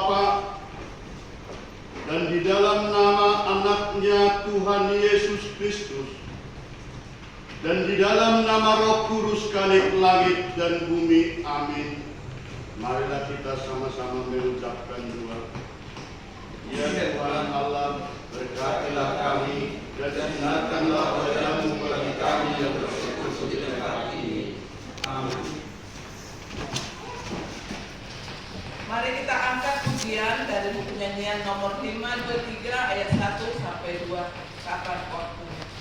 Bapa dan di dalam nama anaknya Tuhan Yesus Kristus dan di dalam nama Roh Kudus Khalik langit dan bumi. Amin. Marilah kita sama-sama mengucapkan doa. Ya Tuhan Allah, berkatilah kami dan sinarkanlah wajah-Mu bagi kami yang bersekutu di tempat ini. Amin. Mari kita angkat pujian dari buku nyanyian nomor 523 ayat 1 sampai 2. Kapan waktunya? Amin.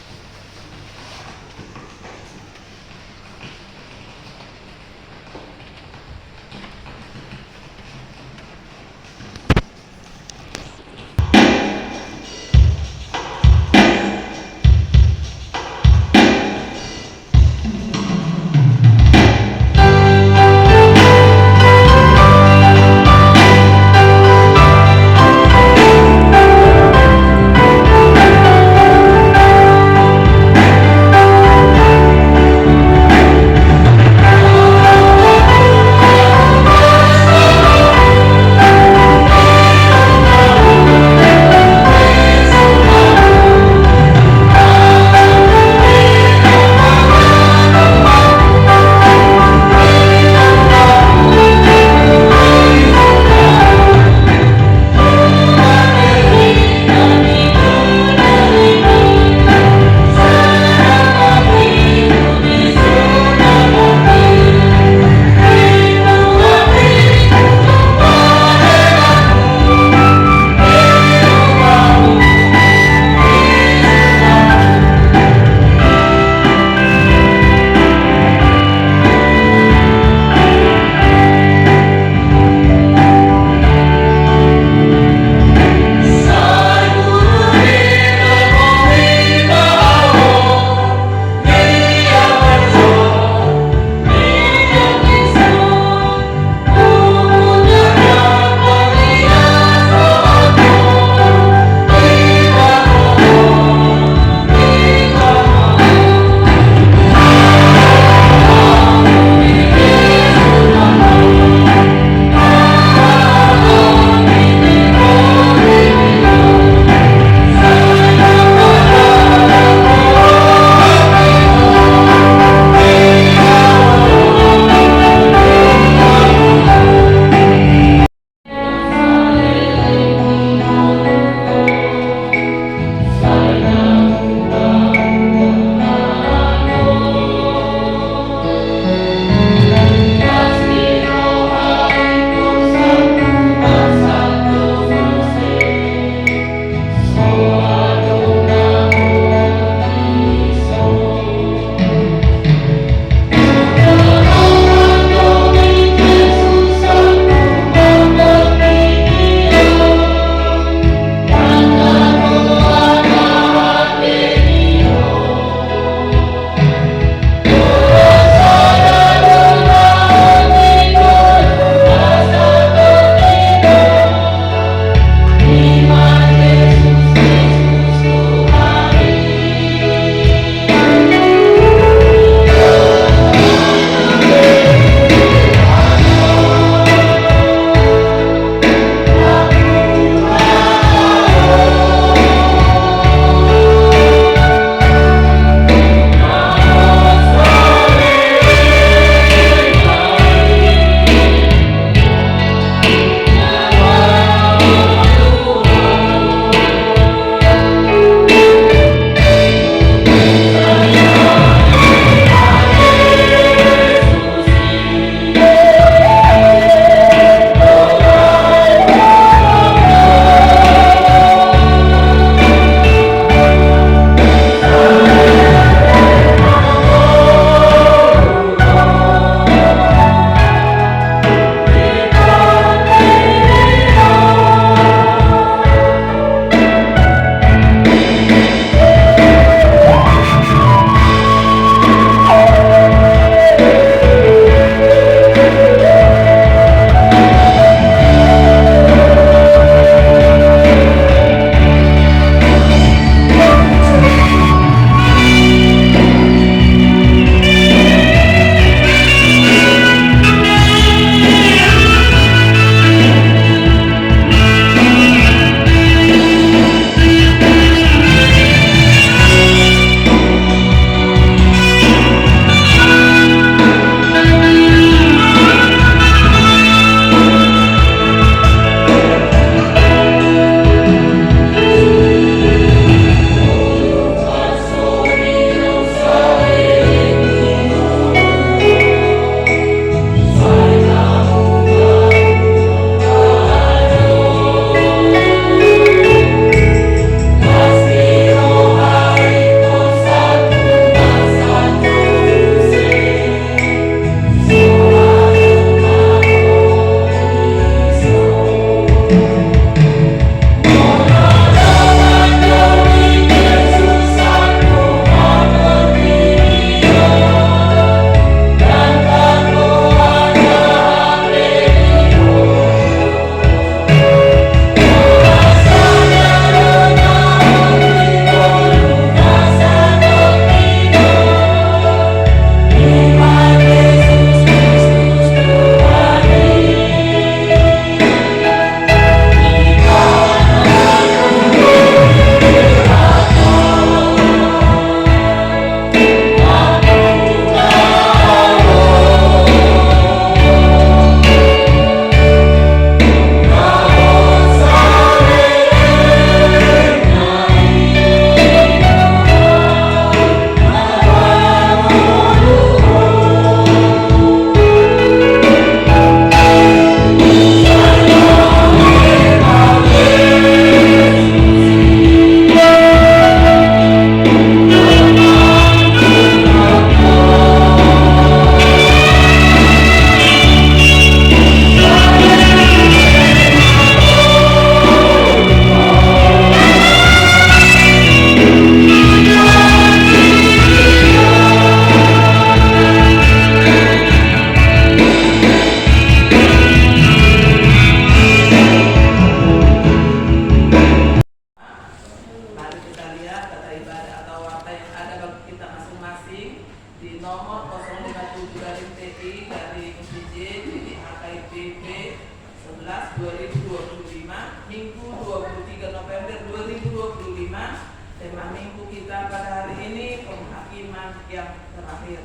2025, Minggu 23 November 2025. Tema minggu kita pada hari ini penghakiman yang terakhir.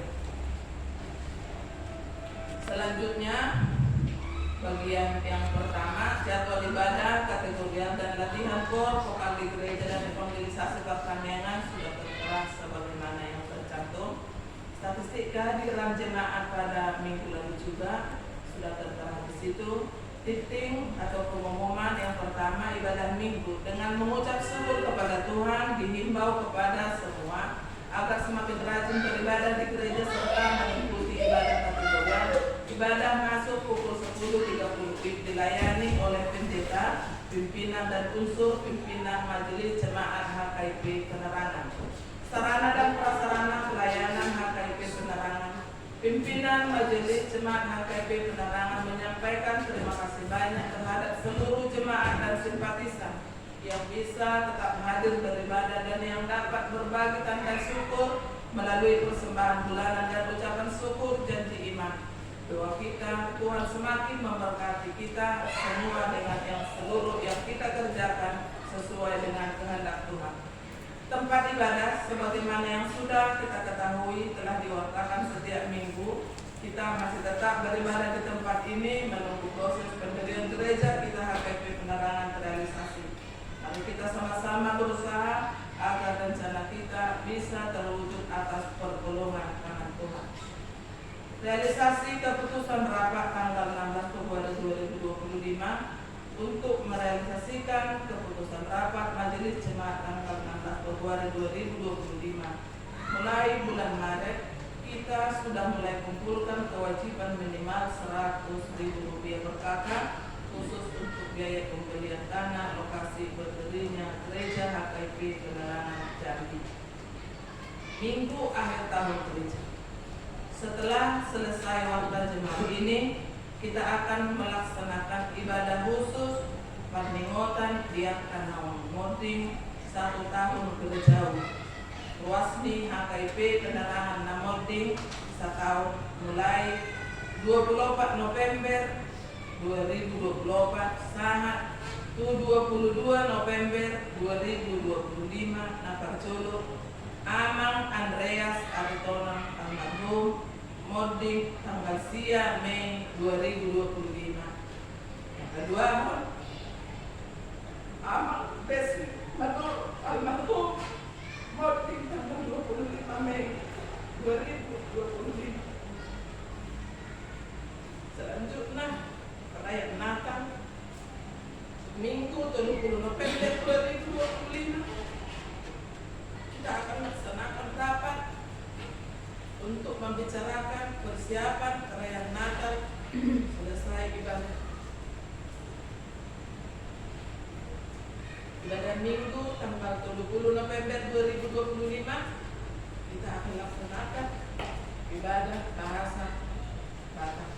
Selanjutnya bagian yang pertama, jadwal ibadah, kategorian dan latihan kor, vokal di gereja dan evangelisasi pertanian sudah tertera sebagaimana yang tercantum. Statistik kehadiran jemaat pada minggu lalu juga sudah tertera di situ. Titik atau pengumuman yang pertama, ibadah minggu dengan mengucap syukur kepada Tuhan dihimbau kepada semua agar semakin rajin beribadah di gereja serta mengikuti ibadah kategorian. Ibadah masuk pukul 10.30 dilayani oleh pendeta, pimpinan dan unsur pimpinan majelis jemaat HKIP Penerangan. Sarana dan prasarana pelayanan HKIP Penerangan. Pimpinan majelis jemaat HKIP Penerangan menyampaikan terima kasih banyak terhadap seluruh jemaat dan simpatisan yang bisa tetap hadir beribadah dan yang dapat berbagi tanda syukur melalui persembahan bulanan dan ucapan syukur janji iman. Doa kita, Tuhan semakin memberkati kita semua dengan yang seluruh yang kita kerjakan sesuai dengan kehendak Tuhan. Tempat ibadah sebagaimana yang sudah kita ketahui telah diwartakan setiap minggu. Kita masih tetap beribadah di tempat ini menunggu proses pendirian gereja kita HKIP Penerangan terrealisasi. Mari kita sama-sama berusaha agar rencana kita bisa terwujud atas pertolongan tangan Tuhan. Realisasi keputusan rapat tanggal 16 Februari 2025 untuk merealisasikan keputusan rapat Majelis Jemaat tanggal 16 Februari 2025. Mulai bulan Maret, kita sudah mulai kumpulkan kewajiban minimal Rp100.000 per kakak khusus untuk biaya pembelian tanah lokasi berdirinya Gereja HKIP Penerangan Jambi. Minggu akhir tahun gereja. Setelah selesai waktu jemaat ini, kita akan melaksanakan ibadah khusus Parningotan Diakan Namording 1 tahun gerejawi. Ruasni HKIP Penerangan Namording 1 tahun mulai 24 November 2024 saat 22 November 2025 Nakarjolo Amang Andreas Aritonang almarhum Mording tanggal sia Mei 2025. Yang kedua, Amang Besi Matur almarhum Mording tanggal 25 Mei 2025. Selanjutnya, perayaan Natal Minggu 30 November 2025. Kita akan melaksanakan rapat untuk membicarakan persiapan perayaan Natal selesai ibadah. Ibadah Minggu tanggal 30 November 2025 kita akan laksanakan ibadah bahasa Batak.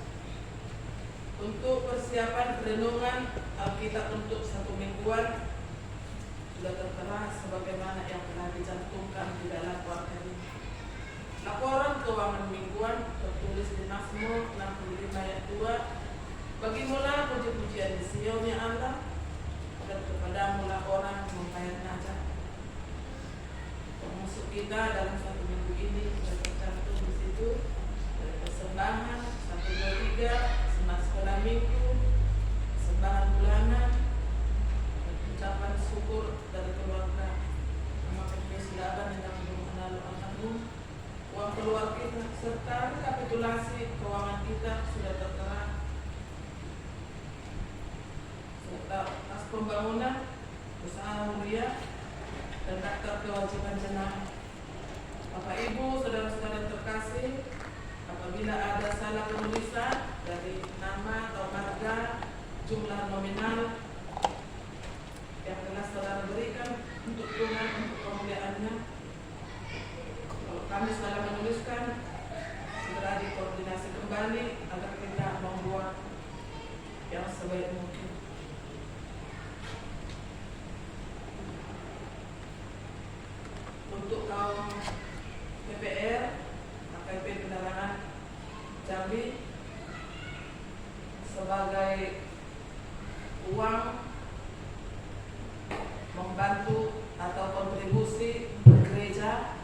Untuk persiapan renungan Alkitab untuk 1 mingguan sudah tertera sebagaimana yang telah dicantumkan di dalam warta ini. Laporan keuangan mingguan tertulis di Mazmur 65 ayat 2. Bagimulah puji-pujian di Sion ya Allah, dan kepadamu lah orang membayar najah. Pemusuk kita dalam 1 minggu ini sudah tercantum di situ. Dari persembahan 1, 2, 3, semat sekolah minggu, persembahan bulanan, ucapan syukur dari keluarga nama Silaban yang mengenal almarhum, uang keluar kita serta rekapitulasi keuangan kita sudah tertera, serta tas pembangunan, usaha mulia dan daftar kewajiban jemaat. Bapak Ibu, saudara-saudara terkasih, apabila ada salah penulisan dari nama atau marga, jumlah nominal yang telah saudara berikan untuk Tuhan, untuk kemuliaannya, kalau kami salah menuliskan, segera dikoordinasi kembali agar kita membuat yang sebaik mungkin. Untuk kaum PPR, HKIP Penerangan Jambi, sebagai uang membantu atau kontribusi bergereja.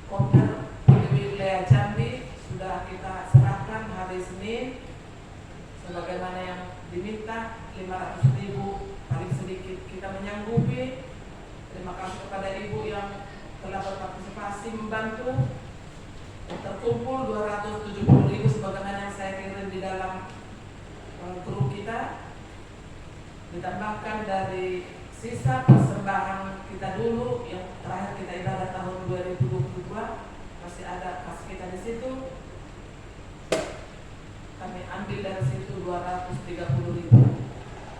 Koper di wilayah Jambi sudah kita serahkan hari Senin sebagaimana yang diminta 500.000, paling sedikit kita menyanggupi. Terima kasih kepada ibu yang telah berpartisipasi membantu. Terkumpul 270.000 sebagaimana yang saya kirim di dalam grup kita, ditambahkan dari sisa persembahan kita dulu yang terakhir kita ibadah tahun 2022, masih ada kas kita di situ. Kami ambil dari situ 230.000.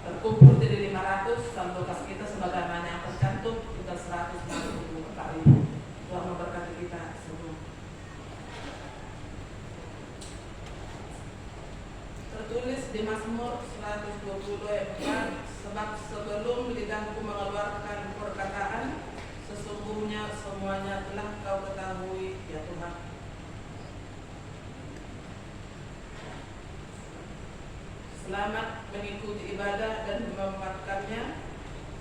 Terkumpul jadi 500, saldo kas kita sebagaimana yang tercantum kita 150.000. Tuhan memberkati kita semua. Tertulis di Mazmur 120 ayat 4, sebab sebelum lidahku mengeluarkan perkataan, sesungguhnya semuanya telah Kau ketahui, ya Tuhan. Selamat mengikuti ibadah dan memanfaatkannya,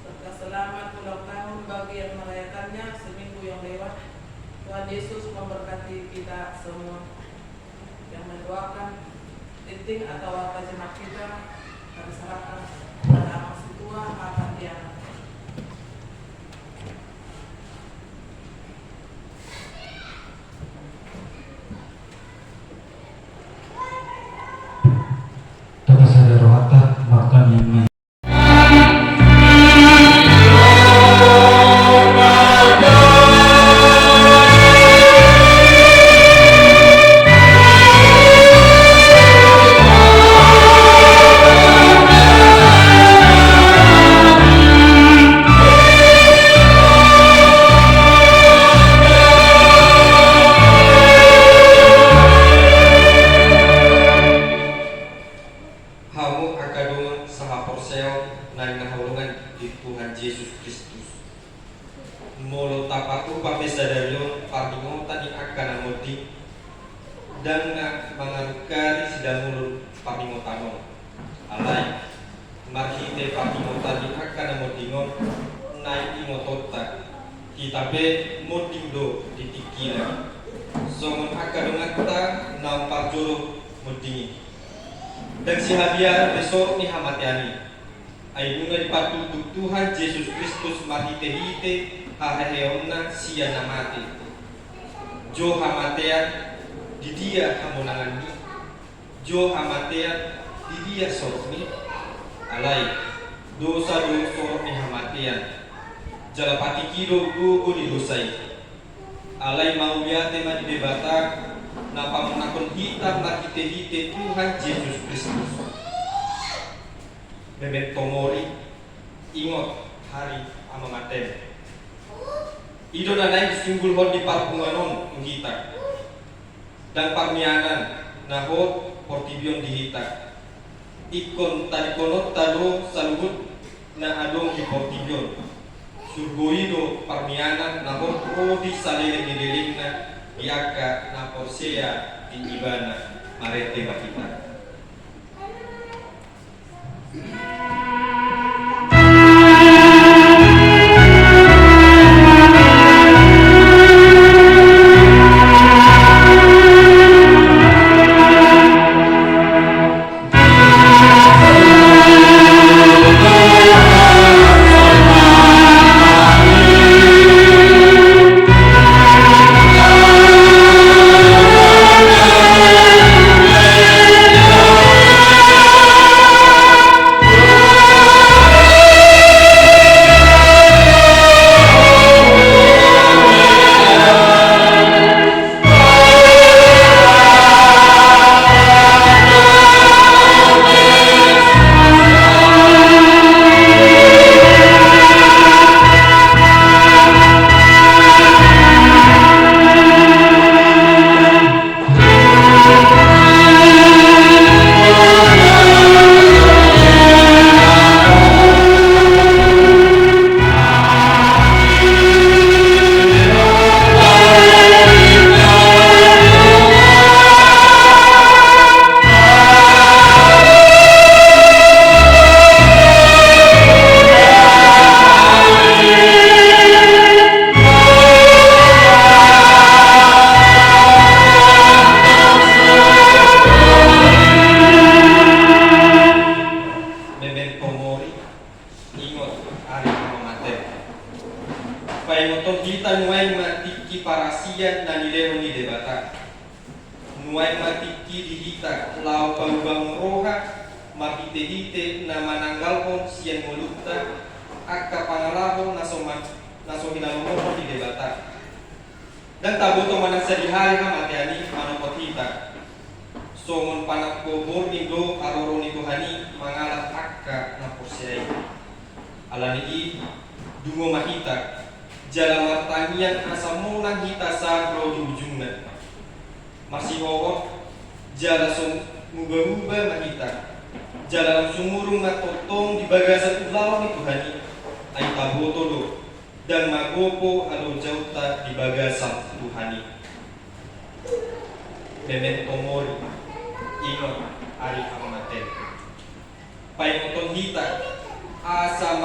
serta selamat ulang tahun bagi yang merayakannya seminggu yang lewat. Tuhan Yesus memberkati kita semua. Yang mendoakan titik atau apa jemaat kita kami serahkan kepada Abang Situa akan Diana. Tata sadar rohata makan yang lain. Dan si hadiah besok ni hamatiani ay bunga dipatutuk Tuhan Yesus Kristus mahite-hite haheheonna siya namate jo hamatean di dia hamonangan ni jo hamatean di dia sorok ni alay dosa sorok ni hamatean jalapati kido gugu di dosai alay mau biate ma di debatak na pamunakon hitam makite-hite Tuhan Yesus Kristus. Memento mori, ingot hari amamaten. Ido nanay disimbulhon di parpunganon ng hita. Dan parmianan na hot portibion di hita. Ikon talikonot talo saluhut na adong di portibion. Surgoido parmianan na hot rodi salilin-ililing na Iaka na porsea di ibana marete bakita. memento mori, ingot ari mamate. Paingoton kita nuai matiki parasian na nileho ni debata. Nuai matiki dihita lau bang roha mapite-hite na mananggalhon sian mulukta akka pangalahon naso hinalomohon di debata. Dan taboto manang sadihari hamatiani manopot hita. Songon panak kubur nido aroro ni Tuhani mangalat akka na porsiay. Alani dungo mahita jala martanian asa mulang hita sa bro di ujungna. Masih hohot jala muba-muba mahita. Jala sumurung na totong di bagasan ulaw ni Tuhani ay taboto do dan magopo alo jauta di bagasan Tuhani. Memento mori, ingat ari amaten. Paingoton hita asa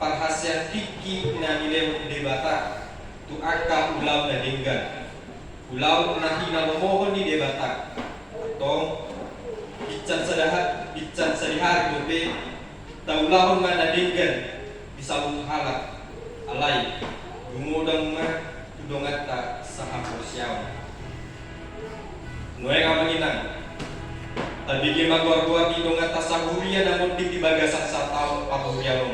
parhasian tiki na nilew debata tu akka ulaw na dinggan. Ulaw na hinalomohon ni debata. Tong bican sadihar dobe taulahon nga na dinggan bisalung halak alay gumudang nga tudongat ta sa hampursiyaw. Noe nga manginang tabigi magwarguar di dongat ta sa huriya na muntik di bagasan sa taon pahuriyaw.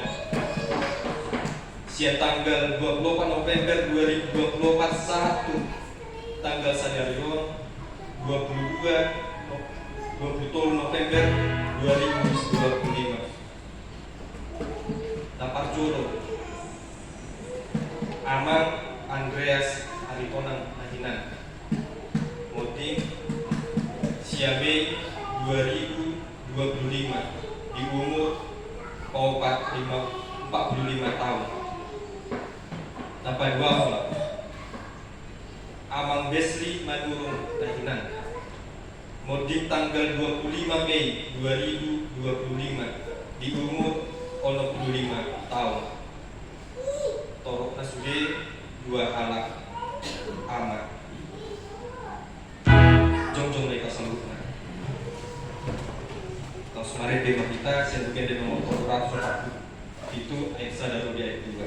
Sia tanggal 24 November 2024 tanggal sadarion 20 November 2025 Tapar Joro Amang Andreas Aritonang Ahinan Moting Siabe 2025 di umur 45 tahun. Dapat dua orang. Amang Besri Madurung Tahinan. Modik tanggal 25 Mei 2025 di umur 45 tahun. Torok nasude dua halak amat. Jong mereka sambutna. Tahun kemarin tema kita sentuhnya di nomor 440 itu ayat sadaro di ayat 2.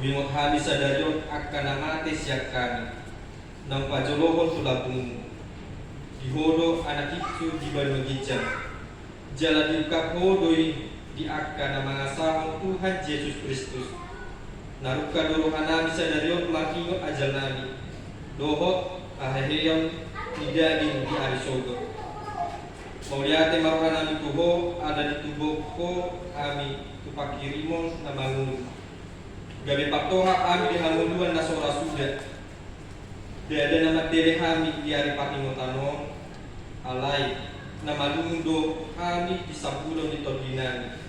Wingot habis sadarion akan amate siap kami nang pajolohon tulabung dihodo anak itu di banu gijang jala diukap hodoi di akka mangasahon Tuhan Yesus Kristus. Naruka dorohana bisa darion makingot ajal nami. Dohot aheheyon nidading di arisogo. Mauliate maruhana nami tuho ada di tubuh ko ami tupakirimon na mangun. Gabi paktoha ami di hamuluan na sora sudah. Ada nama dere kami di hari patingotanon alai nama lungdo kami di sampulon di todinani.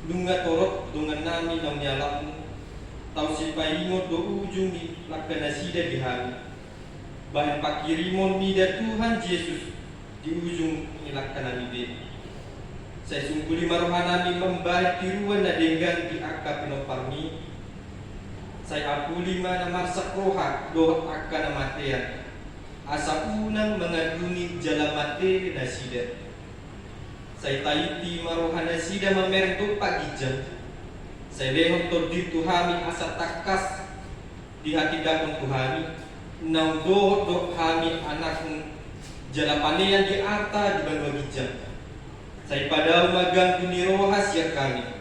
Lunga torot dengan nami nang nyalamu. Tau si paingot do ujung di lakana sida di kami. Bahan pakirimon mida Tuhan Yesus di ujung lakana mide. Saya sungkuli marohanami membalik tiruan na denggan di akka pinoparmi. Saya akuli mana marsak roha doh akka na matean. Asa unang mengadungi jala mate na sida. Saya taiti marohana sida mamereng do pagijam. Saya lehon to di Tuhami asa takas di hati dakon Tuhami. Nang do kami anak jala panean di arta di banwa gijam. Saya pada magang rohas ya kami.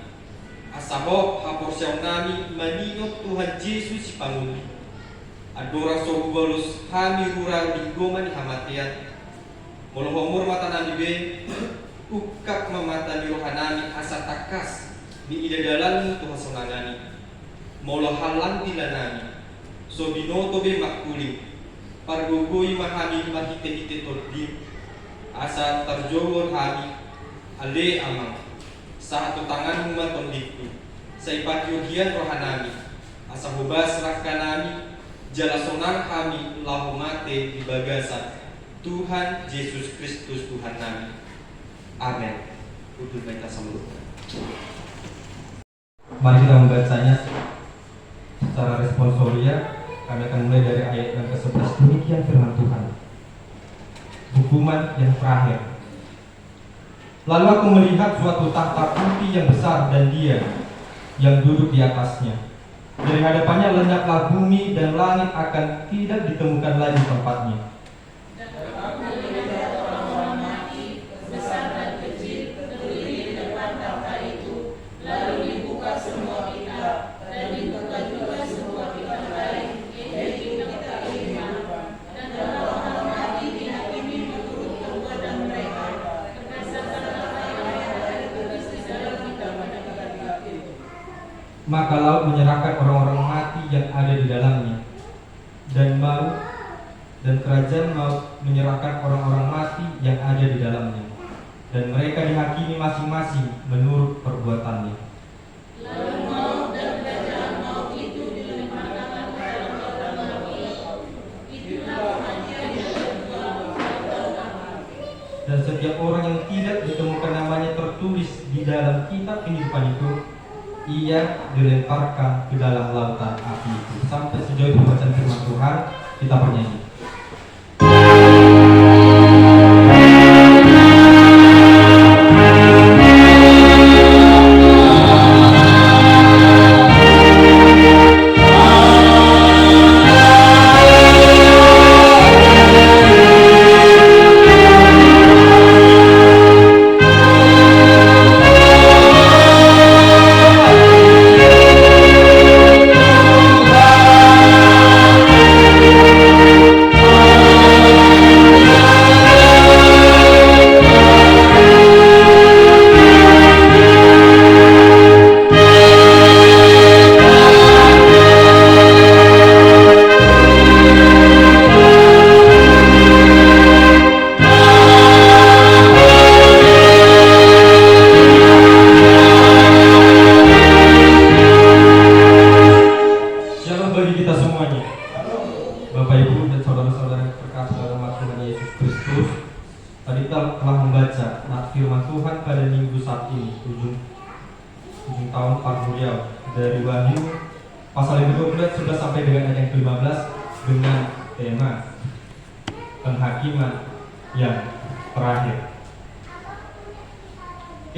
Asabok hapor siyaw nami maningot Tuhan Yesus si Panguli. Adora sobubalus kami rural di goman ni hamatian. Molohomor mata nami be ukak mamata ni rohanami asa takas di idadalanmu Tuhan sonangani. Molo halang dilanami. So binoto be makuling. Pargugui mahami mahite-hite toldim. Asa terjowon hami ale amang. Sa ato tangan humaton diktu. Sa ipatyuhian rohanami. Asa hubas rakanami. Jala sonang kami lahumate di bagasan Tuhan Yesus Kristus Tuhan nami. Amin. Udul baita sambutan. Mari kita membacanya secara responsoria. Kami akan mulai dari ayat yang ke-11. Demikian firman Tuhan. Hukuman yang terakhir. Lalu aku melihat suatu tahta putih yang besar dan Dia yang duduk di atasnya. Dari hadapannya lenyaplah bumi dan langit akan tidak ditemukan lagi tempatnya. Maka laut menyerahkan orang-orang mati yang ada di dalamnya, dan maut dan kerajaan maut menyerahkan orang-orang mati yang ada di dalamnya, dan mereka dihakimi masing-masing menurut perbuatannya. Lalu maut dan kerajaan maut itu dilemparkan ke dalam lubang api. Itulah hanya yang kedua Dan setiap orang yang tidak ditemukan namanya tertulis di dalam kitab kehidupan itu, ia dilemparkan ke dalam lautan api itu. Sampai sejauh pembacaan firman Tuhan, kita bernyanyi.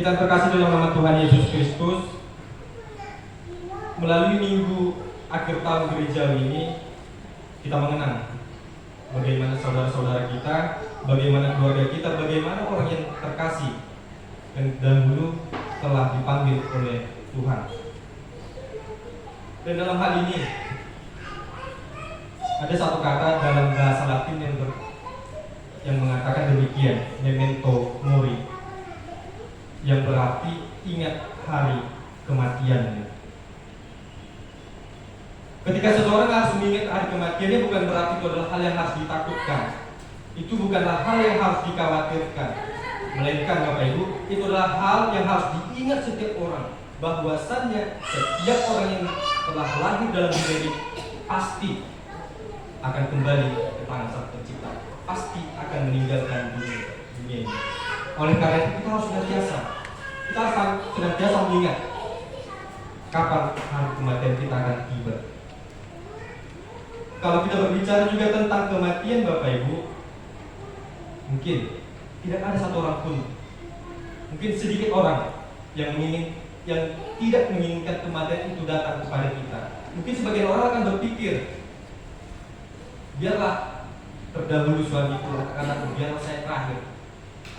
Kita terkasih dalam nama Tuhan Yesus Kristus, melalui minggu akhir tahun gereja ini, kita mengenang bagaimana saudara-saudara kita, bagaimana keluarga kita, bagaimana orang yang terkasih yang dahulu telah dipanggil oleh Tuhan. Dan dalam hal ini ada satu kata dalam bahasa Latin yang mengatakan demikian, memento mori, yang berarti ingat hari kematiannya. Ketika seseorang harus mengingat hari kematiannya, bukan berarti itu adalah hal yang harus ditakutkan. Itu bukanlah hal yang harus dikhawatirkan, melainkan Bapak Ibu, itu adalah hal yang harus diingat setiap orang, bahwasannya setiap orang yang telah lahir dalam dunia ini pasti akan kembali ke tangan Sang Pencipta, pasti akan meninggalkan dunia ini. Oleh karena itu kita harus senantiasa mengingat kapan hari kematian kita akan tiba. Kalau kita berbicara juga tentang kematian Bapak Ibu, mungkin tidak ada satu orang pun, mungkin sedikit orang yang tidak menginginkan kematian itu datang kepada kita. Mungkin sebagian orang akan berpikir, biarlah terdahulu suamiku, anak-anakku, biarlah saya terakhir,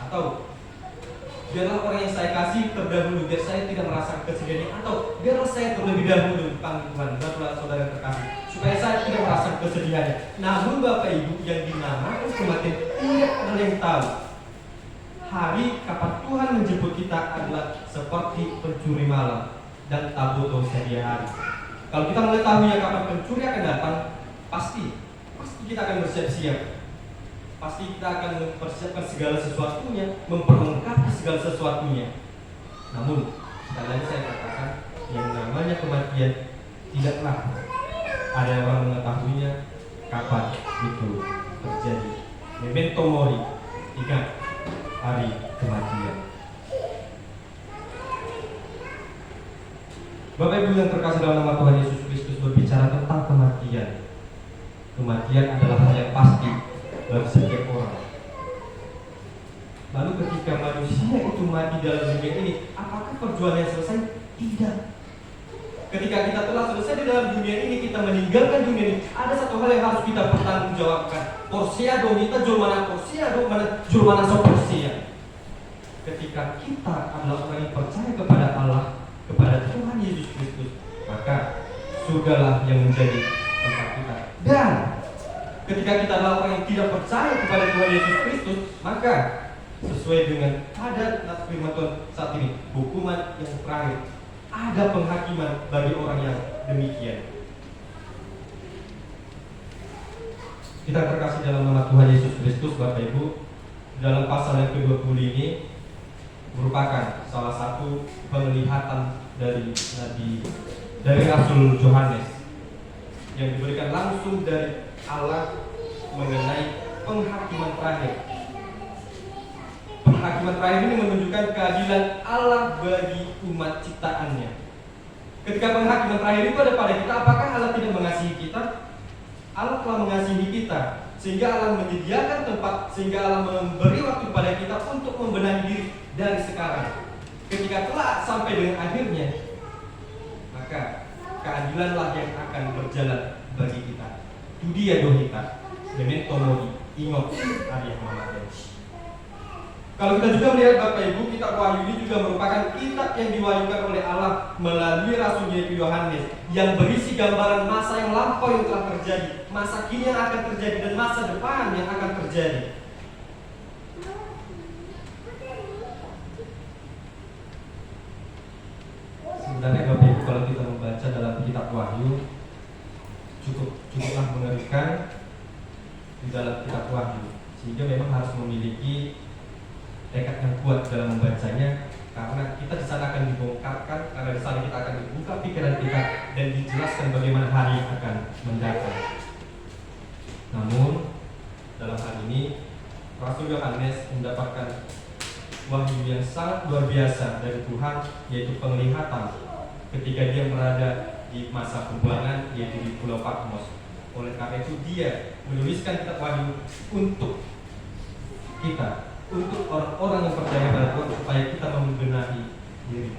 atau biarlah orang yang saya kasih terdahulu, biar saya tidak merasa kesedihan, atau biarlah saya terlebih dahulu dipanggil Tuhan, barulah saudara terkasih, supaya saya tidak merasa kesedihan. Namun Bapak Ibu, yang dinamakan kematian tidak ada yang tahu. Hari kapan Tuhan menjemput kita adalah seperti pencuri malam dan tak butuh sedia hari. Kalau kita mengetahui kapan pencuri akan datang, pasti kita akan bersiap-siap. Pasti kita akan mempersiapkan segala sesuatunya, memperlengkapi segala sesuatunya. Namun, sekali lagi saya katakan, yang namanya kematian tidaklah ada orang mengetahuinya kapan itu terjadi. Memento mori, ingat hari kematian. Bapak Ibu yang terkasih dalam nama Tuhan Yesus Kristus, berbicara tentang kematian. Kematian adalah hal yang pasti bagi setiap orang. Lalu ketika manusia itu mati dalam dunia ini, apakah perjuangannya selesai? Tidak. Ketika kita telah selesai di dalam dunia ini, kita meninggalkan dunia ini, ada satu hal yang harus kita pertanggungjawabkan. Porsia domita jurmana porsia domana jurmana soporsia. Ketika kita adalah orang yang percaya kepada Allah, kepada Tuhan Yesus Kristus, maka surgalah yang menjadi tempat kita. Dan ketika kita adalah orang yang tidak percaya kepada Tuhan Yesus Kristus, maka sesuai dengan adat firman Tuhan saat ini, hukuman yang terakhir, ada penghakiman bagi orang yang demikian. Kita terkasih dalam nama Tuhan Yesus Kristus, Bapak Ibu, dalam pasal yang ke-20 ini merupakan salah satu penglihatan dari Rasul Yohanes yang diberikan langsung dari Allah mengenai penghakiman terakhir. Penghakiman terakhir ini menunjukkan keadilan Allah bagi umat ciptaannya. Ketika penghakiman terakhir itu ada pada kita, apakah Allah tidak mengasihi kita? Allah telah mengasihi kita, sehingga Allah menyediakan tempat, sehingga Allah memberi waktu kepada kita untuk membenahi diri dari sekarang. Ketika telah sampai dengan akhirnya, maka keadilanlah yang akan berjalan bagi kita. Itu dia dohita, memento mori, ingat hari yang mati. Kalau kita juga melihat Bapak Ibu, kitab Wahyu ini juga merupakan kitab yang diwahyukan oleh Allah melalui Rasulnya Yohanes, yang berisi gambaran masa yang lampau yang telah terjadi, masa kini yang akan terjadi, dan masa depan yang akan terjadi. Sebenarnya Bapak Ibu, kalau kita membaca dalam kitab Wahyu, cukuplah mengerikan di dalam kitab Wahyu, sehingga memang harus memiliki tekad yang kuat dalam membacanya, karena kita di sana akan dibongkarkan, karena di sana kita akan dibuka pikiran kita dan dijelaskan bagaimana hari yang akan mendatang. Namun dalam hal ini Rasul Yohanes mendapatkan wahyu yang sangat luar biasa dari Tuhan, yaitu penglihatan ketika dia berada di masa pembuangan, yaitu di Pulau Patmos. Oleh karena itu dia menuliskan kitab Wahyu untuk kita, untuk orang-orang yang percaya pada Tuhan, supaya kita membenahi diri.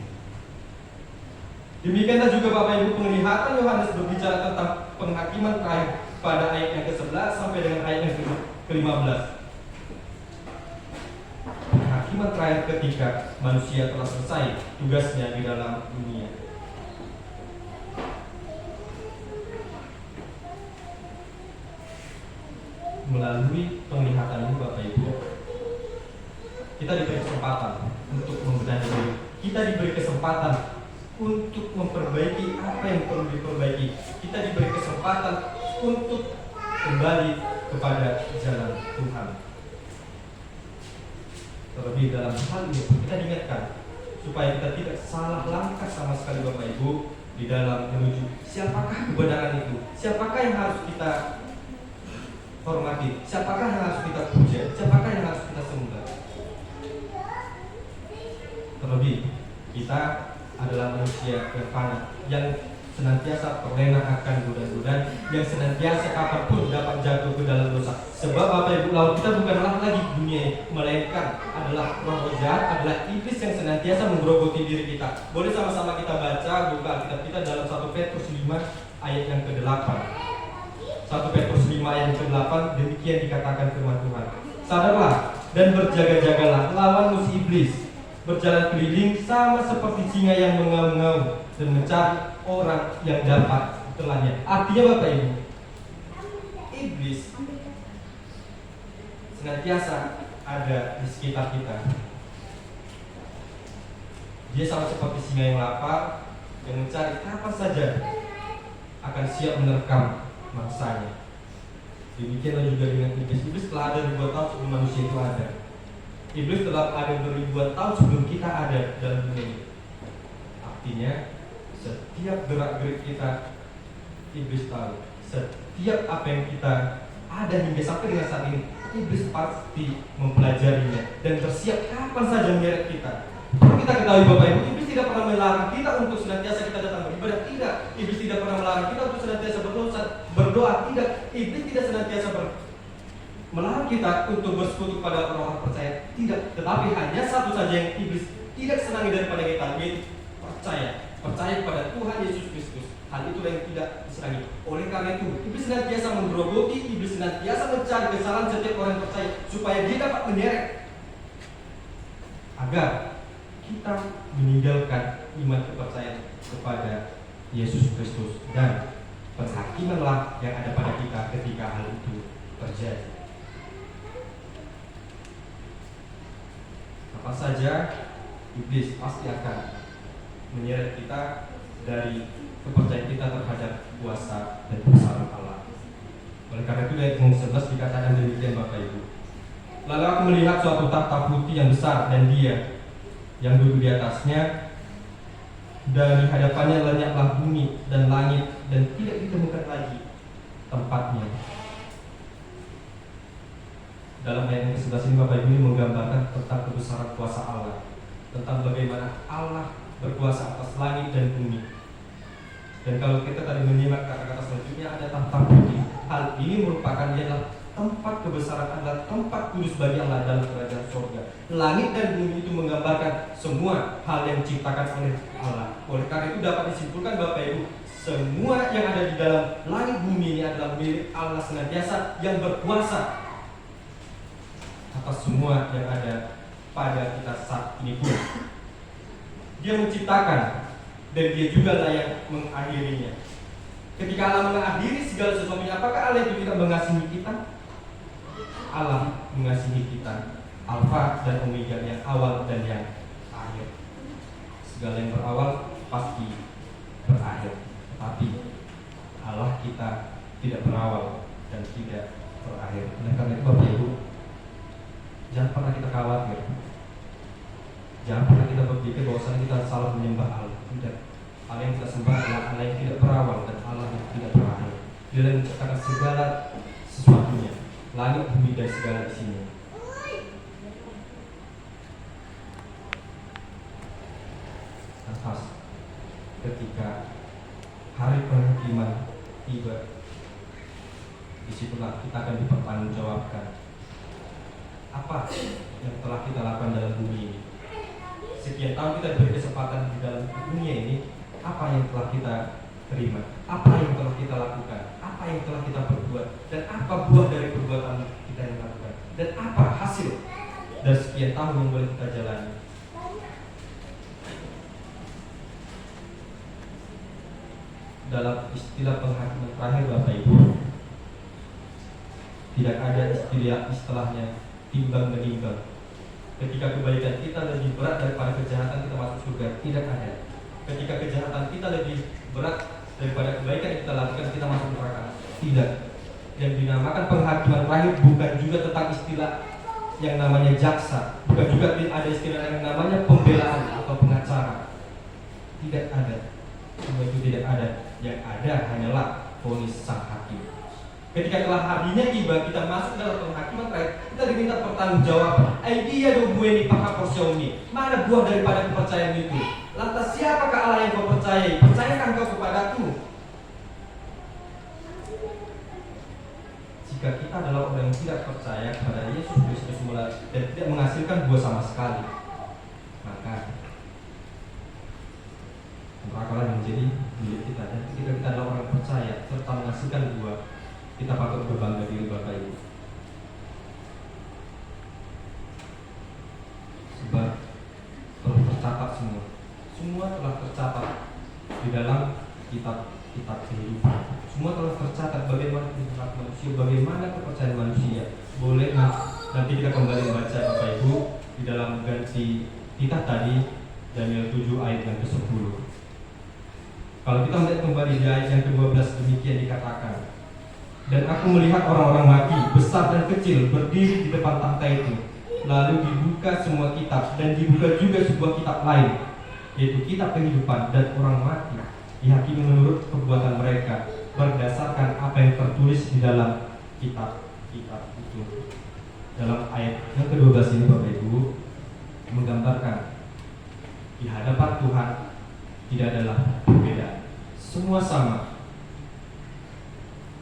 Demikianlah juga Bapak Ibu, penglihatan Yohanes berbicara tentang penghakiman terakhir pada ayat yang ke-11 sampai dengan ayat yang ke-15. Penghakiman kehidupan terakhir ketika manusia telah selesai tugasnya di dalam dunia. Melalui penglihatan ini Bapak Ibu, kita diberi kesempatan untuk membenahi diri. Kita diberi kesempatan untuk memperbaiki apa yang perlu diperbaiki. Kita diberi kesempatan untuk kembali kepada jalan Tuhan. Terlebih dalam hal ini kita diingatkan supaya kita tidak salah langkah sama sekali Bapak Ibu di dalam menuju siapakah kebenaran itu, siapakah yang harus kita hormati, siapakah yang harus kita puja, siapakah yang harus kita sembah. Terlebih kita adalah manusia yang fana, yang senantiasa terlena akan godaan-godaan, yang senantiasa kapanpun dapat jatuh ke dalam dosa. Sebab Bapak Ibu, lawan kita bukanlah lagi dunia, melainkan adalah roh jahat, adalah iblis yang senantiasa menggerogoti diri kita. Boleh sama-sama kita baca buka Alkitab kita dalam 1 Petrus 5 ayat yang ke-8. 1 Petrus 5 ayat yang ke-8, demikian dikatakan firman Tuhan. Sadarlah dan berjaga-jagalah lawan musuh iblis, berjalan keliling sama seperti singa yang mengaum-ngaum dan mencari orang yang dapat ditelannya. Artinya Bapak Ibu, iblis senantiasa ada di sekitar kita. Dia sama seperti singa yang lapar yang mencari kapan saja akan siap menerkam mangsanya. Demikianlah juga dengan iblis. Iblis telah ada ribuan tahun sebelum manusia itu ada. Iblis telah ada beribuan tahun sebelum kita ada dalam dunia ini. Artinya setiap gerak-gerik kita iblis tahu. Setiap apa yang kita ada hingga sampai dengan saat ini, iblis pasti mempelajarinya dan bersiap kapan saja menyeret kita. Perlu kita ketahui Bapak Ibu, iblis tidak pernah melarang kita untuk senantiasa kita datang beribadah. Tidak. Iblis tidak pernah melarang kita untuk senantiasa berdoa. Tidak. Iblis tidak senantiasa melarang kita untuk bersekutu kepada orang-orang percaya. Tidak. Tetapi hanya satu saja yang iblis tidak senangi daripada kita, yaitu percaya kepada Tuhan Yesus Kristus. Hal itulah yang tidak disenangi. Oleh karena itu, iblis senantiasa menggerogoti, iblis senantiasa mencari kesalahan setiap orang yang percaya supaya dia dapat menyeret agar kita meninggalkan iman kepercayaan kepada Yesus Kristus, dan penghakimanlah yang ada pada kita ketika hal itu terjadi. Apa saja iblis pasti akan menyeret kita dari kepercayaan kita terhadap kuasa dan kebesaran Allah. Oleh karena itu ayat 11 dikatakan demikian Bapak Ibu. Lalu aku melihat suatu takhta putih yang besar dan Dia yang duduk di atasnya. Dari hadapannya lenyaplah bumi dan langit dan tidak ditemukan lagi tempatnya. Dalam ayat yang ke-11 ini Bapak Ibu ini menggambarkan tentang kebesaran kuasa Allah, tentang bagaimana Allah berkuasa atas langit dan bumi. Dan kalau kita tadi menyimak kata-kata selanjutnya, ada takhta putih. Hal ini merupakan ialah tempat kebesaran adalah tempat kudus bagi Allah dalam kerajaan surga. Langit dan bumi itu menggambarkan semua hal yang diciptakan oleh Allah. Oleh karena itu dapat disimpulkan Bapak Ibu, semua yang ada di dalam langit bumi ini adalah milik Allah senantiasa yang berkuasa atas semua yang ada pada kita saat ini pun. Dia menciptakan dan Dia juga lah yang mengakhirinya. Ketika Allah mengakhiri segala sesuatunya, apakah Allah itu tidak mengasihi kita? Allah mengasihi kita, Alfa dan Omega, yang awal dan yang akhir. Segala yang berawal pasti berakhir, tapi Allah kita tidak berawal dan tidak berakhir. Oleh karena itu Bapak Ibu, jangan pernah kita khawatir, jangan pernah kita berpikir bahwa kita salah menyembah Allah. Tidak. Allah yang kita sembah adalah Allah yang tidak berawal dan Allah yang tidak berakhir. Dia yang menciptakan segala sesuatunya, langit, bumi, dan segala isinya. Lantas, ketika hari penghakiman tiba, disitulah kita akan dipertanggungjawabkan apa yang telah kita lakukan dalam bumi ini. Sekian tahun kita diberi kesempatan di dalam dunia ini. Apa yang telah kita terima, apa yang telah kita lakukan, apa yang telah kita perbuat, dan apa buah dari perbuatan kita yang lakukan, dan apa hasil dan sekian tahun yang boleh kita jalani. Dalam istilah penghakiman terakhir Bapak Ibu, tidak ada istilahnya timbang menimbang. Ketika kebaikan kita lebih berat daripada kejahatan, kita masuk surga. Tidak ada. Ketika kejahatan kita lebih berat daripada kebaikan yang kita lakukan, kita masuk neraka. Tidak. Yang dinamakan penghakiman terakhir bukan juga tentang istilah yang namanya jaksa, bukan juga ada istilah yang namanya pembelaan atau pengacara. Tidak ada. Semua itu tidak ada. Yang ada hanyalah vonis sang hakim. Ketika telah harinya tiba, kita masuk dalam penghakiman terakhir, kita diminta pertanggungjawaban. Aidia do bueni paha porsioni. Mana buah daripada kepercayaan itu? Lantas siapakah Allah yang kau percayai? Percayakan kau kepadaku? Jika kita adalah orang yang tidak percaya kepada Yesus Kristus dan tidak menghasilkan buah sama sekali, maka neraka yang menjadi milik kita. Dan ketika kita adalah orang percaya serta menghasilkan buah, kita patut berbangga diri Bapak Ibu. Sebab telah tercatat semua telah tercatat di dalam kitab kehidupan. Semua telah tercatat bagaimana kehidupan manusia, bagaimana kepercayaan manusia. Boleh nanti kita kembali membaca Bapak Ibu di dalam ganti kitab tadi, Daniel 7 ayat yang ke-10. Kalau kita melihat kembali di ayat yang ke-12, demikian dikatakan, dan aku melihat orang-orang mati, besar dan kecil, berdiri di depan takhta itu. Lalu dibuka semua kitab, dan dibuka juga sebuah kitab lain, yaitu kitab kehidupan, dan orang mati dihakimi menurut perbuatan mereka berdasarkan apa yang tertulis di dalam kitab-kitab itu. Dalam ayat yang ke-12 ini Bapak Ibu menggambarkan di hadapan Tuhan tidak adalah perbedaan, semua sama.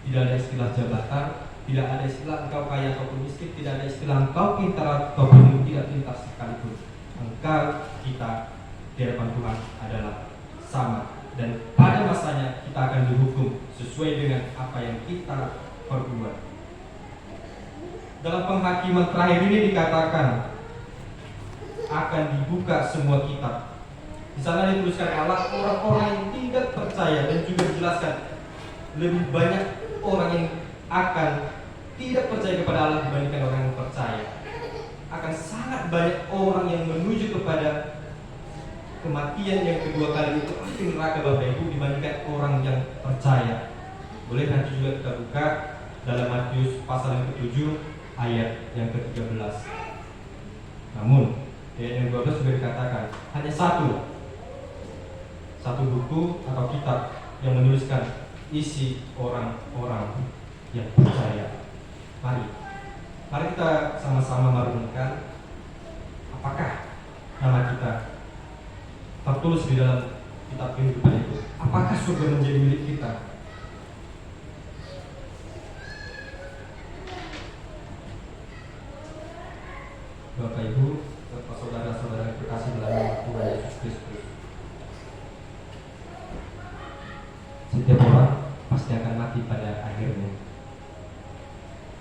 Tidak ada istilah jabatan, tidak ada istilah engkau kaya ataupun miskin, tidak ada istilah engkau pintar ataupun tidak pintar sekalipun. Engkau, kita di hadapan Tuhan adalah sama, dan pada masanya kita akan dihukum sesuai dengan apa yang kita perbuat. Dalam penghakiman terakhir ini dikatakan akan dibuka semua kitab. Di sana dituliskan Allah orang-orang yang tidak percaya, dan juga dijelaskan lebih banyak orang yang akan tidak percaya kepada Allah dibandingkan orang yang percaya. Akan sangat banyak orang yang menuju kepada kematian yang kedua kali itu, pasti neraka Bapak Ibu, dibandingkan orang yang percaya. Boleh nanti juga kita buka dalam Matius pasal yang ke-7 ayat yang ke-13. Namun ayat yang 12 sudah dikatakan hanya satu buku atau kitab yang menuliskan isi orang-orang yang percaya. Mari kita sama-sama merenungkan, apakah nama kita tertulis di dalam kitab kehidupan itu? Apakah surga menjadi milik kita? Bapak Ibu serta saudara-saudara yang terkasih dalam nama Tuhan Yesus Kristus, setiap orang pasti akan mati pada akhirnya.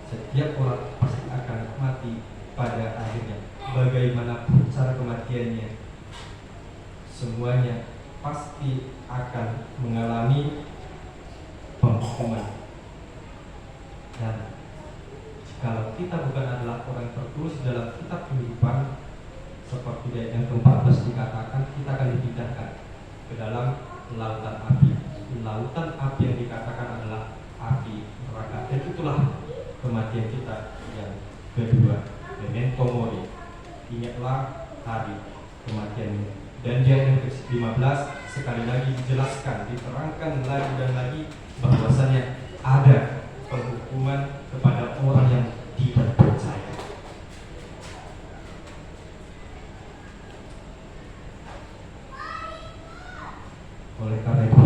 Setiap orang pasti akan mati pada akhirnya. Bagaimanapun cara kematiannya, semuanya pasti akan mengalami penghukuman. Dan kalau kita bukan adalah orang yang tertulis dalam kitab kehidupan, seperti ayat yang ke-14 dikatakan, kita akan dipindahkan ke dalam lautan api. Lautan api yang dikatakan adalah api neraka. Dan itulah kematian kita yang kedua, memento mori. Ingatlah hari kematianmu. Dan di ayat yang ke-15 sekali lagi dijelaskan, diterangkan lagi dan lagi bahwasanya ada penghukuman kepada orang yang tidak percaya. Oleh karena itu,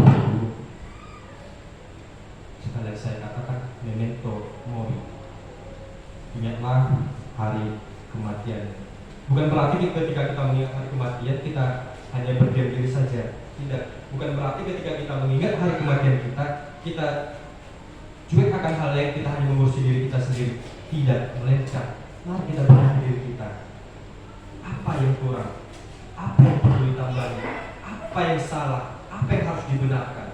sekali lagi saya katakan, memento mori. Ingatlah hari kematian. Bukan berarti ketika kita mengingat hari kematian kita hanya berdiam diri saja. Tidak. Bukan berarti ketika kita mengingat hari kematian kita cuek akan hal yang kita hanya mengurusi diri kita sendiri. Tidak, melainkan mari kita berdiam diri kita. apa yang kurang, apa yang perlu ditambahi, apa yang salah, apa yang harus dibenarkan.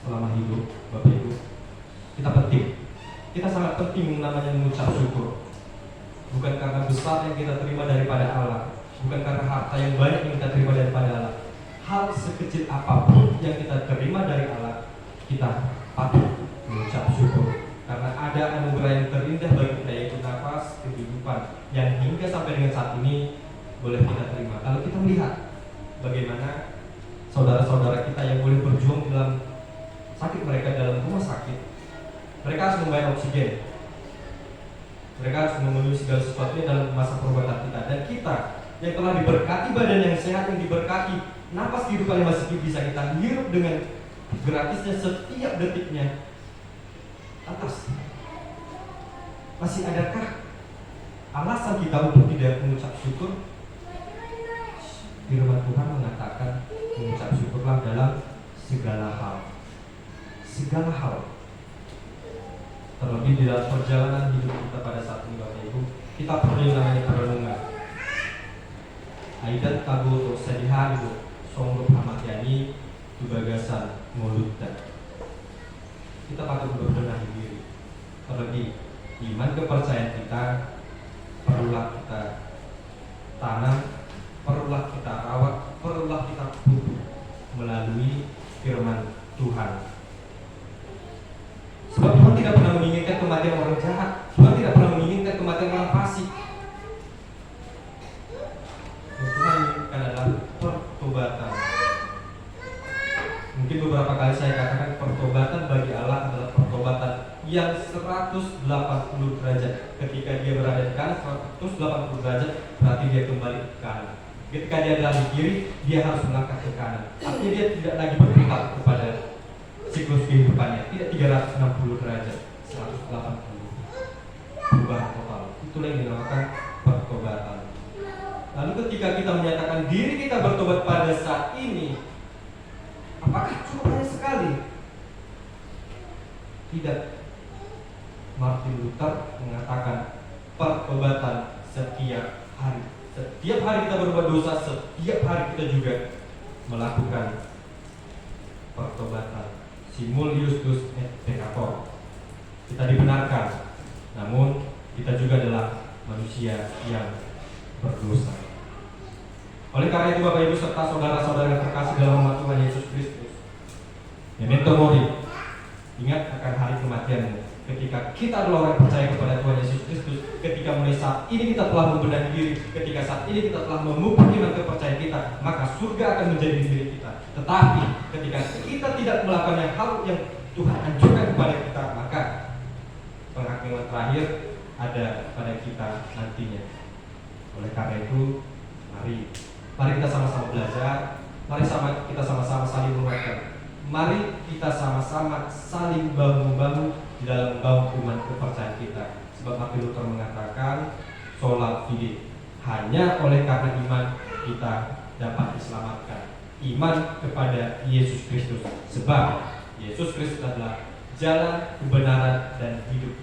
Selama hidup, Bapak Ibu, kita sangat penting namanya mengucap syukur. Bukan karena besar yang kita terima daripada Allah, bukan karena harta yang banyak yang kita terima daripada Allah. Hal sekecil apapun yang kita terima dari Allah, kita patut mengucap syukur. Karena ada anugerah yang terindah bagi kita, yaitu nafas kehidupan yang hingga sampai dengan saat ini boleh kita terima. Kalau kita melihat bagaimana saudara-saudara kita yang boleh berjuang dalam sakit mereka dalam rumah sakit, mereka harus membayar oksigen, mereka harus memenuhi segala sesuatunya dalam masa pengobatan kita. Dan kita yang telah diberkati badan yang sehat, yang diberkati napas kehidupan yang masih bisa kita hirup dengan gratisnya setiap detiknya, atas masih adakah alasan kita untuk tidak mengucap syukur? Firman Tuhan mengatakan mengucap syukurlah dalam segala hal. Segala hal. Terlebih di dalam perjalanan hidup kita pada saat ini, Bapak Ibu, kita perlu yang namanya perenungan. Aidan kabu sediha ibu songgup amatyani tubagasan mulutdan. Kita patut berbenah diri. Terlebih iman kepercayaan kita perlulah kita tanam, perlulah kita rawat, perlulah kita pupuk melalui firman Tuhan. Sebab Tuhan tidak pernah menginginkan kematian orang jahat. Tuhan tidak pernah menginginkan kematian orang fasik. Yang Tuhan inginkan adalah pertobatan. Mungkin beberapa kali saya katakan pertobatan bagi Allah adalah pertobatan yang 180 derajat. Ketika dia berada di kanan 180 derajat, berarti dia kembali ke kanan. Ketika dia berada di kiri, dia harus melangkah ke kanan. Artinya dia tidak lagi berputar kepada siklus kehidupannya, tidak 360 derajat, 180 perubahan total. Itulah yang dinamakan pertobatan. Lalu ketika kita menyatakan diri kita bertobat pada saat ini, apakah cukup hanya sekali? Tidak. Martin Luther mengatakan pertobatan setiap hari. Setiap hari kita berbuat dosa, setiap hari kita juga melakukan pertobatan. Simul Justus et peccator. Kita dibenarkan, namun kita juga adalah manusia yang berdosa. Oleh karena itu Bapak Ibu serta saudara-saudara yang terkasih dalam nama Tuhan Yesus Kristus, memento mori, ingat akan hari kematianmu. Ketika kita adalah orang yang percaya kepada Tuhan Yesus Kristus, ketika mulai saat ini kita telah membenahi diri, ketika saat ini kita telah memupuk iman kepercayaan kita, maka surga akan menjadi milik kita. Tetapi ketika kita tidak melakukan hal yang Tuhan anjurkan kepada kita, maka penghakiman terakhir ada pada kita nantinya. Oleh karena itu, mari kita sama-sama belajar, mari kita sama-sama saling menguatkan, mari kita sama-sama saling bahu-membahu di dalam membangun iman kepercayaan kita. Sebab Martin Luther mengatakan sola fide, hanya oleh karena iman kita dapat diselamatkan. Iman kepada Yesus Kristus. Sebab Yesus Kristus adalah jalan, kebenaran, dan hidup.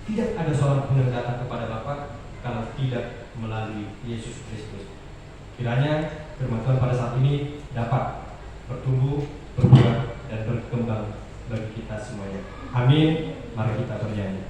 Tidak ada seorang pun yang datang kepada Bapa kalau tidak melalui Yesus Kristus. Kiranya firman Tuhan pada saat ini dapat bertumbuh, berbuah, dan berkembang bagi kita semuanya. Amin. Mari kita bernyanyi.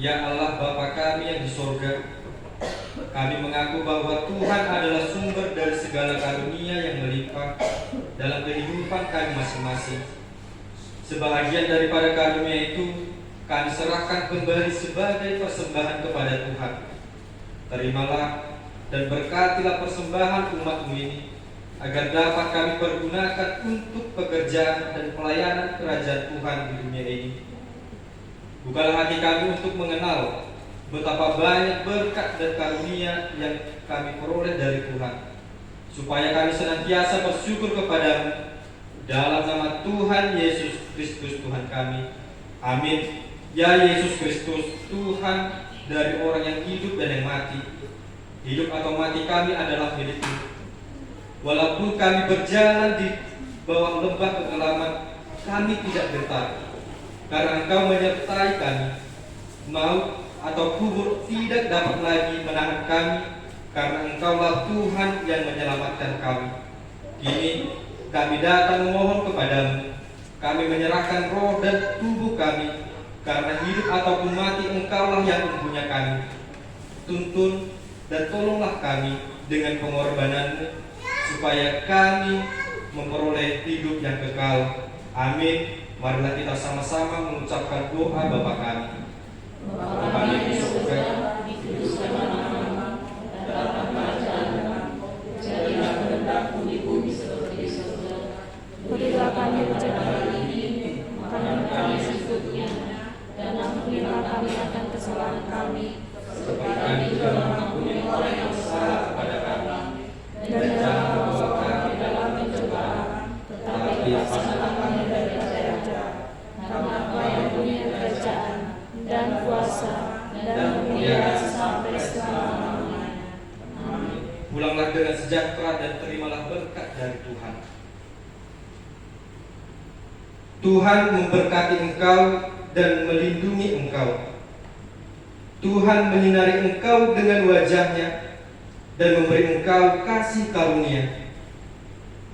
Ya Allah Bapa kami yang di sorga, kami mengaku bahwa Tuhan adalah sumber dari segala karunia yang melimpah dalam kehidupan kami masing-masing. Sebahagian daripada karunia itu kami serahkan kembali sebagai persembahan kepada Tuhan. Terimalah dan berkatilah persembahan umat-Mu ini, agar dapat kami pergunakan untuk pekerjaan dan pelayanan kerajaan Tuhan di dunia ini. Bukalah hati kami untuk mengenal betapa banyak berkat dan karunia yang kami peroleh dari Tuhan, supaya kami senantiasa bersyukur kepada-Mu dalam nama Tuhan Yesus Kristus Tuhan kami. Amin. Ya Yesus Kristus, Tuhan dari orang yang hidup dan yang mati, hidup atau mati kami adalah milik-Mu. Walaupun kami berjalan di bawah lembah kegelapan, kami tidak gentar, karena Engkau menyertai kami. Maut atau kubur tidak dapat lagi menahan kami, karena Engkaulah Tuhan yang menyelamatkan kami. Kini kami datang memohon kepada-Mu. Kami menyerahkan roh dan tubuh kami, karena hidup ataupun mati Engkaulah yang mempunyai kami. Tuntun dan tolonglah kami dengan pengorbanan-Mu, supaya kami memperoleh hidup yang kekal. Amin. Marilah kita sama-sama mengucapkan doa Bapa kami. Bapa kami di surga, dikuduskanlah namamu, datanglah kerajaanmu, jadilah kehendak-Mu di bumi seperti di surga. Berilah kami rezeki hari ini, makanan kami secukupnya, dan ampunilah kami akan kesalahan kami, seperti kami juga mengampuni orang yang bersalah kepada kami. Dan jangan membawa kami dalam pencobaan, tetapi lepaskanlah kami dari jahat. Karena Engkau yang punya kerajaan dan kuasa dan kemuliaan sampai selama-lamanya. Amin. Pulanglah dengan sejahtera dan terimalah berkat dari Tuhan. Tuhan memberkati engkau dan melindungi engkau. Tuhan menyinari engkau dengan wajah-Nya dan memberi engkau kasih karunia.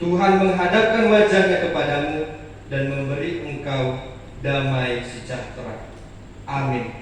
Tuhan menghadapkan wajah-Nya kepadamu dan memberi engkau damai sejahtera. Amin.